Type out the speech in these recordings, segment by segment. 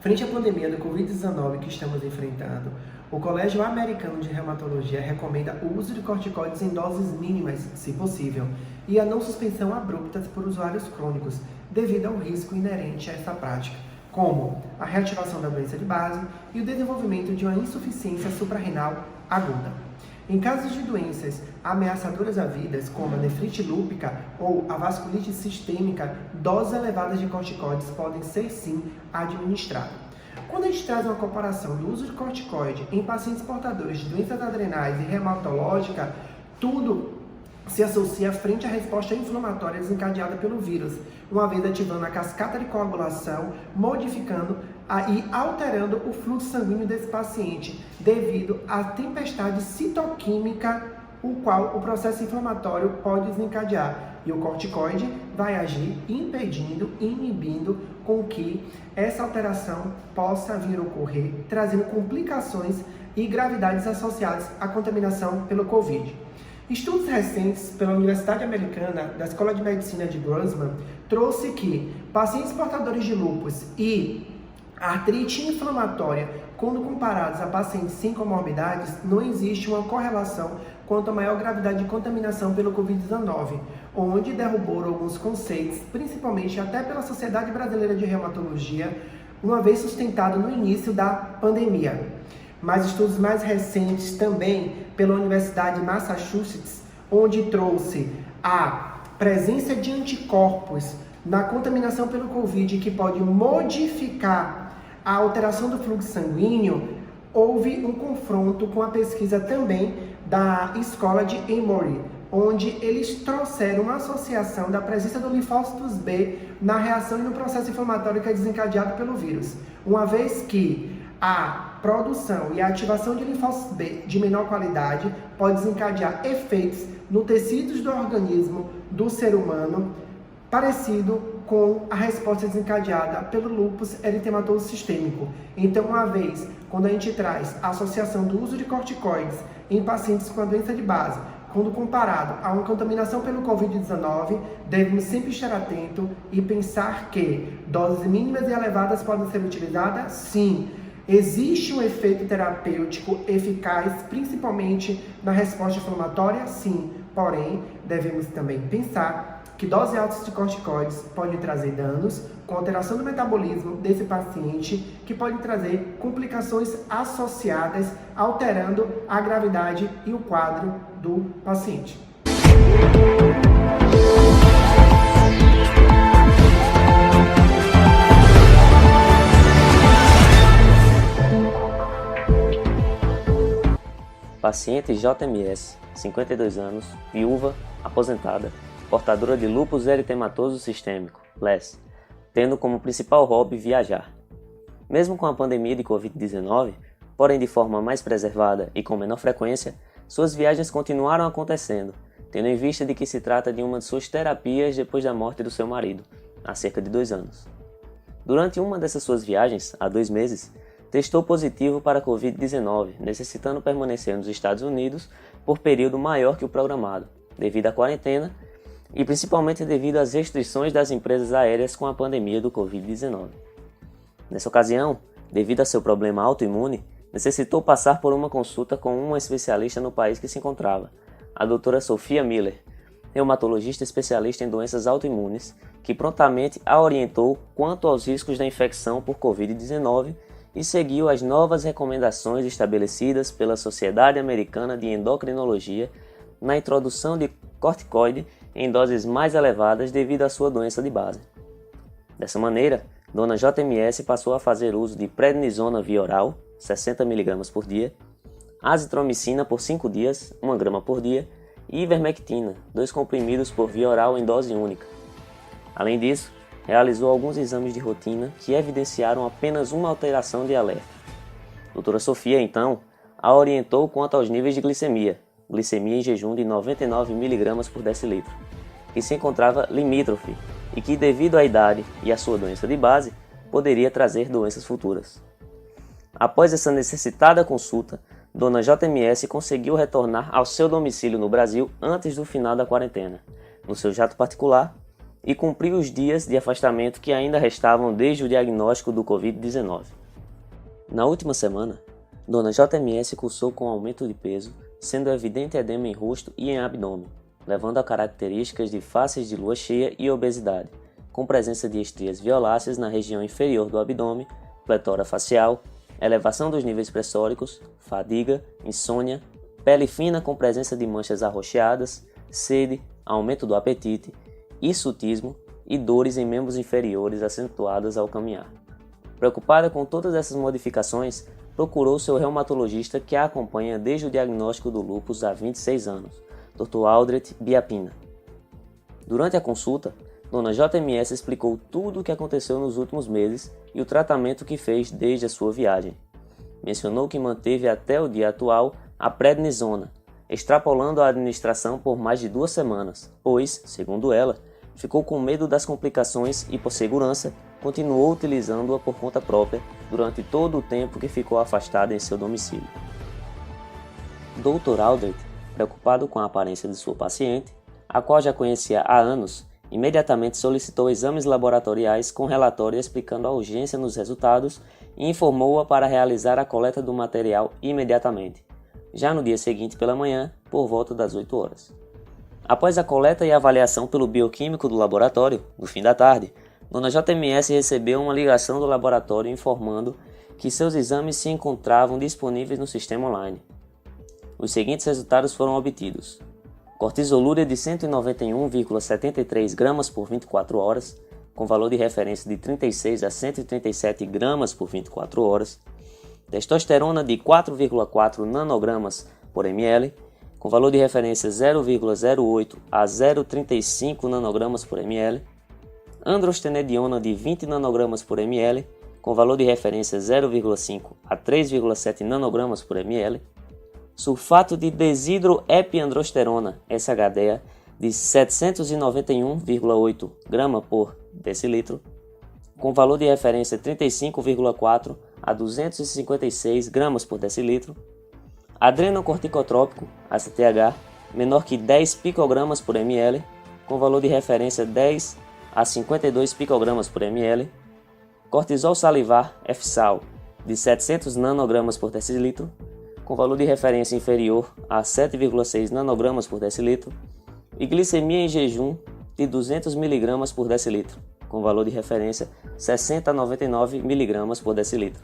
Frente à pandemia do Covid-19 que estamos enfrentando, o Colégio Americano de Reumatologia recomenda o uso de corticoides em doses mínimas, se possível, e a não suspensão abrupta por usuários crônicos, devido ao risco inerente a essa prática, como a reativação da doença de base e o desenvolvimento de uma insuficiência suprarrenal aguda. Em casos de doenças ameaçadoras à vida, como a nefrite lúpica ou a vasculite sistêmica, doses elevadas de corticoides podem ser sim administradas. Quando a gente traz uma comparação do uso de corticoide em pacientes portadores de doenças adrenais e reumatológica, tudo se associa frente à resposta inflamatória desencadeada pelo vírus, uma vez ativando a cascata de coagulação, modificando e alterando o fluxo sanguíneo desse paciente, devido à tempestade citoquímica, o qual o processo inflamatório pode desencadear. E o corticoide vai agir impedindo, inibindo com que essa alteração possa vir a ocorrer, trazendo complicações e gravidades associadas à contaminação pelo Covid. Estudos recentes pela Universidade Americana da Escola de Medicina de Grossman trouxe que pacientes portadores de lúpus e artrite inflamatória, quando comparados a pacientes sem comorbidades, não existe uma correlação quanto à maior gravidade de contaminação pelo Covid-19, onde derrubou alguns conceitos, principalmente até pela Sociedade Brasileira de Reumatologia, uma vez sustentado no início da pandemia. Mas estudos mais recentes também pela Universidade de Massachusetts, onde trouxe a presença de anticorpos na contaminação pelo Covid, que pode modificar a alteração do fluxo sanguíneo, houve um confronto com a pesquisa também da escola de Emory, onde eles trouxeram uma associação da presença do linfócitos B na reação e no processo inflamatório que é desencadeado pelo vírus, uma vez que a produção e a ativação de linfócitos B de menor qualidade pode desencadear efeitos no tecidos do organismo do ser humano, parecido com a resposta desencadeada pelo lúpus eritematoso sistêmico. Então, uma vez, quando a gente traz a associação do uso de corticoides em pacientes com a doença de base, quando comparado a uma contaminação pelo Covid-19, devemos sempre estar atento e pensar que doses mínimas e elevadas podem ser utilizadas? Sim. Existe um efeito terapêutico eficaz, principalmente na resposta inflamatória? Sim. Porém, devemos também pensar que doses altas de corticoides podem trazer danos com alteração do metabolismo desse paciente, que pode trazer complicações associadas, alterando a gravidade e o quadro do paciente. Paciente JMS, 52 anos, viúva, aposentada, portadora de lúpus eritematoso sistêmico, LES, tendo como principal hobby viajar. Mesmo com a pandemia de Covid-19, porém de forma mais preservada e com menor frequência, suas viagens continuaram acontecendo, tendo em vista de que se trata de uma de suas terapias depois da morte do seu marido, há cerca de 2 anos. Durante uma dessas suas viagens, há 2 meses, testou positivo para a Covid-19, necessitando permanecer nos Estados Unidos por período maior que o programado, devido à quarentena e principalmente devido às restrições das empresas aéreas com a pandemia do Covid-19. Nessa ocasião, devido a seu problema autoimune, necessitou passar por uma consulta com uma especialista no país que se encontrava, a doutora Sophia Miller, reumatologista especialista em doenças autoimunes, que prontamente a orientou quanto aos riscos da infecção por Covid-19 e seguiu as novas recomendações estabelecidas pela Sociedade Americana de Endocrinologia na introdução de corticoide em doses mais elevadas devido à sua doença de base. Dessa maneira, Dona JMS passou a fazer uso de prednisona via oral, 60 mg por dia, azitromicina por 5 dias, 1 grama por dia, e ivermectina, 2 comprimidos por via oral em dose única. Além disso, realizou alguns exames de rotina que evidenciaram apenas uma alteração de alerta. Doutora Sofia, então, a orientou quanto aos níveis de glicemia em jejum de 99 mg por decilitro, que se encontrava limítrofe e que, devido à idade e à sua doença de base, poderia trazer doenças futuras. Após essa necessitada consulta, Dona JMS conseguiu retornar ao seu domicílio no Brasil antes do final da quarentena, no seu jato particular, e cumpriu os dias de afastamento que ainda restavam desde o diagnóstico do Covid-19. Na última semana, Dona JMS cursou com aumento de peso, sendo evidente edema em rosto e em abdômen, levando a características de faces de lua cheia e obesidade, com presença de estrias violáceas na região inferior do abdômen, pletora facial, elevação dos níveis pressóricos, fadiga, insônia, pele fina com presença de manchas arroxeadas, sede, aumento do apetite, hirsutismo e dores em membros inferiores acentuadas ao caminhar. Preocupada com todas essas modificações, procurou seu reumatologista que a acompanha desde o diagnóstico do lúpus há 26 anos, Dr. Aldrich Biapina. Durante a consulta, Dona JMS explicou tudo o que aconteceu nos últimos meses e o tratamento que fez desde a sua viagem. Mencionou que manteve até o dia atual a prednisona, extrapolando a administração por mais de 2 semanas, pois, segundo ela, ficou com medo das complicações e, por segurança, continuou utilizando-a por conta própria durante todo o tempo que ficou afastada em seu domicílio. Dr. Aldrich, preocupado com a aparência de sua paciente, a qual já conhecia há anos, imediatamente solicitou exames laboratoriais com relatório explicando a urgência nos resultados e informou-a para realizar a coleta do material imediatamente, já no dia seguinte pela manhã, por volta das 8 horas. Após a coleta e avaliação pelo bioquímico do laboratório, no fim da tarde, Dona JMS recebeu uma ligação do laboratório informando que seus exames se encontravam disponíveis no sistema online. Os seguintes resultados foram obtidos: cortisolúria de 191,73 gramas por 24 horas, com valor de referência de 36 a 137 gramas por 24 horas, testosterona de 4,4 nanogramas por ml, com valor de referência 0,08 a 0,35 nanogramas por ml, androstenediona de 20 nanogramas por ml, com valor de referência 0,5 a 3,7 nanogramas por ml, sulfato de desidroepiandrosterona SHDA de 791,8 grama por decilitro, com valor de referência 35,4 a 256 gramas por decilitro, adrenocorticotrópico ACTH menor que 10 picogramas por ml, com valor de referência 10 a 52 picogramas por ml, cortisol salivar FSAL de 700 nanogramas por decilitro, com valor de referência inferior a 7,6 nanogramas por decilitro, e glicemia em jejum de 200 mg por decilitro, com valor de referência 60 a 99 mg por decilitro.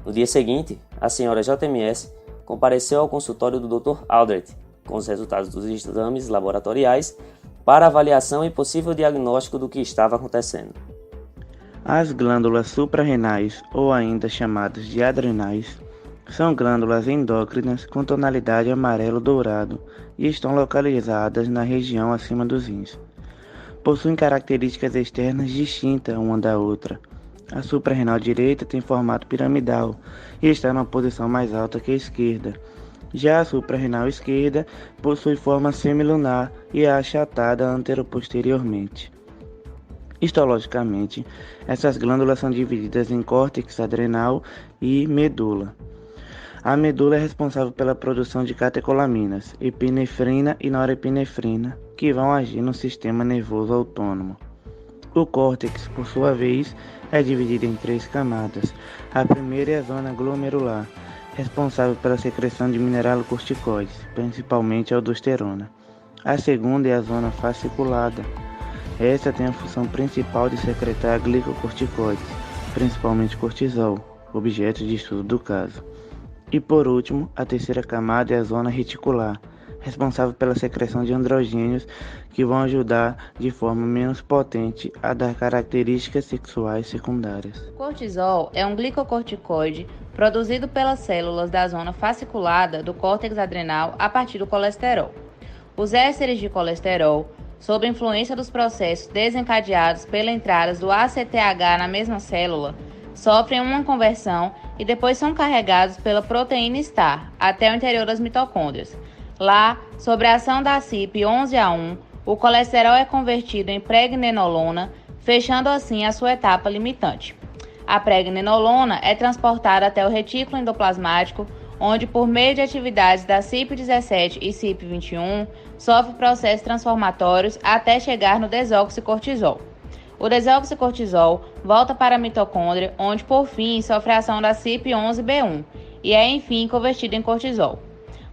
No dia seguinte, a senhora JMS compareceu ao consultório do Dr. Aldrich, com os resultados dos exames laboratoriais, para avaliação e possível diagnóstico do que estava acontecendo. As glândulas suprarrenais, ou ainda chamadas de adrenais, são glândulas endócrinas com tonalidade amarelo-dourado e estão localizadas na região acima dos rins. Possuem características externas distintas uma da outra. A suprarrenal direita tem formato piramidal e está na posição mais alta que a esquerda. Já a suprarrenal esquerda possui forma semilunar e é achatada anteroposteriormente. Histologicamente, essas glândulas são divididas em córtex adrenal e medula. A medula é responsável pela produção de catecolaminas, epinefrina e norepinefrina, que vão agir no sistema nervoso autônomo. O córtex, por sua vez, é dividido em 3 camadas. A primeira é a zona glomerular, responsável pela secreção de mineralocorticoides, principalmente aldosterona. A segunda é a zona fasciculada. Essa tem a função principal de secretar glicocorticoides, principalmente cortisol, objeto de estudo do caso. E por último, a terceira camada é a zona reticular, responsável pela secreção de androgênios que vão ajudar de forma menos potente a dar características sexuais secundárias. O cortisol é um glicocorticoide produzido pelas células da zona fasciculada do córtex adrenal a partir do colesterol. Os ésteres de colesterol, sob a influência dos processos desencadeados pela entrada do ACTH na mesma célula, sofrem uma conversão e depois são carregados pela proteína STAR até o interior das mitocôndrias. Lá, sob a ação da CYP11A1, o colesterol é convertido em pregnenolona, fechando assim a sua etapa limitante. A pregnenolona é transportada até o retículo endoplasmático, onde, por meio de atividades da CYP17 e CYP21, sofre processos transformatórios até chegar no desoxicortisol. O desoxicortisol volta para a mitocôndria, onde, por fim, sofre a ação da CYP11B1 e é, enfim, convertido em cortisol.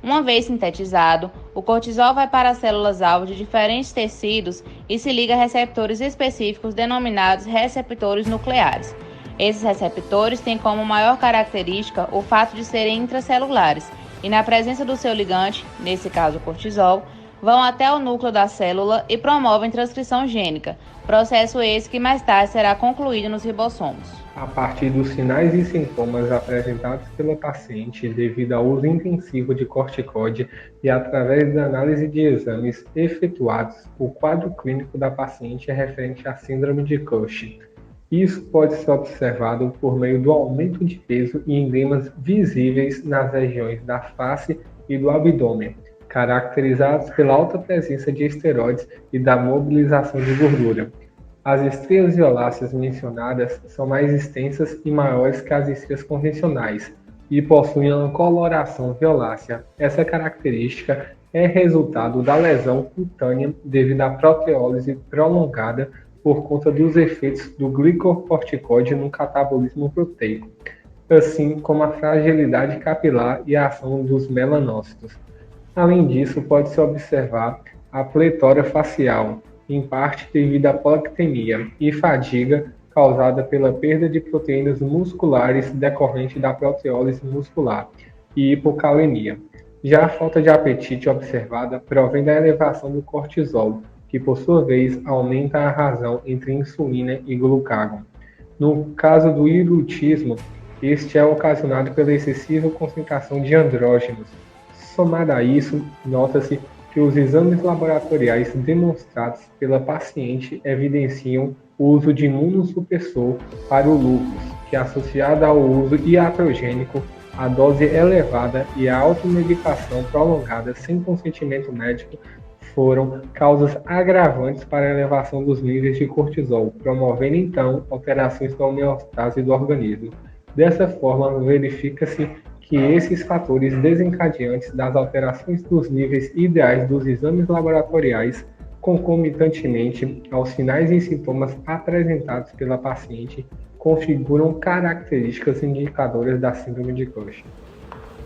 Uma vez sintetizado, o cortisol vai para as células-alvo de diferentes tecidos e se liga a receptores específicos denominados receptores nucleares. Esses receptores têm como maior característica o fato de serem intracelulares e, na presença do seu ligante, nesse caso o cortisol, vão até o núcleo da célula e promovem transcrição gênica, processo esse que mais tarde será concluído nos ribossomos. A partir dos sinais e sintomas apresentados pela paciente devido ao uso intensivo de corticoide e através da análise de exames efetuados, o quadro clínico da paciente é referente à síndrome de Cushing. Isso pode ser observado por meio do aumento de peso e endemas visíveis nas regiões da face e do abdômen, caracterizados pela alta presença de esteroides e da mobilização de gordura. As estrias violáceas mencionadas são mais extensas e maiores que as estrias convencionais e possuem uma coloração violácea. Essa característica é resultado da lesão cutânea devido à proteólise prolongada por conta dos efeitos do glicocorticoide no catabolismo proteico, assim como a fragilidade capilar e a ação dos melanócitos. Além disso, pode-se observar a pletória facial, em parte devido à polactemia e fadiga causada pela perda de proteínas musculares decorrente da proteólise muscular e hipocalemia. Já a falta de apetite observada provém da elevação do cortisol, que por sua vez aumenta a razão entre insulina e glucagon. No caso do hirutismo, este é ocasionado pela excessiva concentração de andrógenos. Somado a isso, nota-se que os exames laboratoriais demonstrados pela paciente evidenciam o uso de imunossupressor para o lúpus, que associado ao uso iatrogênico, a dose elevada e a automedicação prolongada sem consentimento médico foram causas agravantes para a elevação dos níveis de cortisol, promovendo então alterações da homeostase do organismo. Dessa forma, verifica-se que esses fatores desencadeantes das alterações dos níveis ideais dos exames laboratoriais, concomitantemente aos sinais e sintomas apresentados pela paciente, configuram características indicadoras da síndrome de Cushing.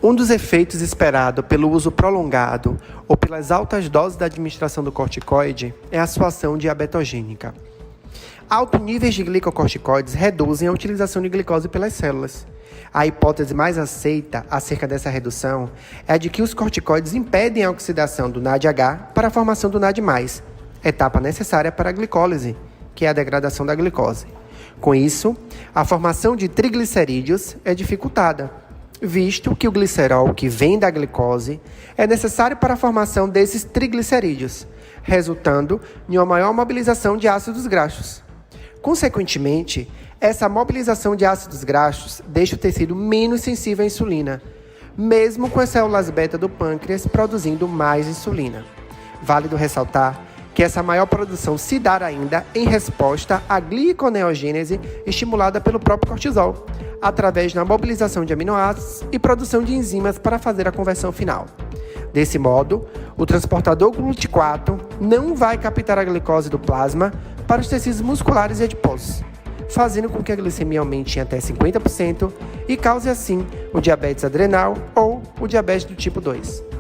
Um dos efeitos esperados pelo uso prolongado ou pelas altas doses da administração do corticoide é a sua ação diabetogênica. Altos níveis de glicocorticoides reduzem a utilização de glicose pelas células. A hipótese mais aceita acerca dessa redução é a de que os corticoides impedem a oxidação do NADH para a formação do NAD+, etapa necessária para a glicólise, que é a degradação da glicose. Com isso, a formação de triglicerídeos é dificultada, visto que o glicerol que vem da glicose é necessário para a formação desses triglicerídeos, resultando em uma maior mobilização de ácidos graxos. Consequentemente, essa mobilização de ácidos graxos deixa o tecido menos sensível à insulina, mesmo com as células beta do pâncreas produzindo mais insulina. Válido ressaltar que essa maior produção se dá ainda em resposta à gliconeogênese estimulada pelo próprio cortisol, através da mobilização de aminoácidos e produção de enzimas para fazer a conversão final. Desse modo, o transportador GLUT4 não vai captar a glicose do plasma para os tecidos musculares e adiposos, fazendo com que a glicemia aumente em até 50% e cause assim o diabetes adrenal ou o diabetes do tipo 2.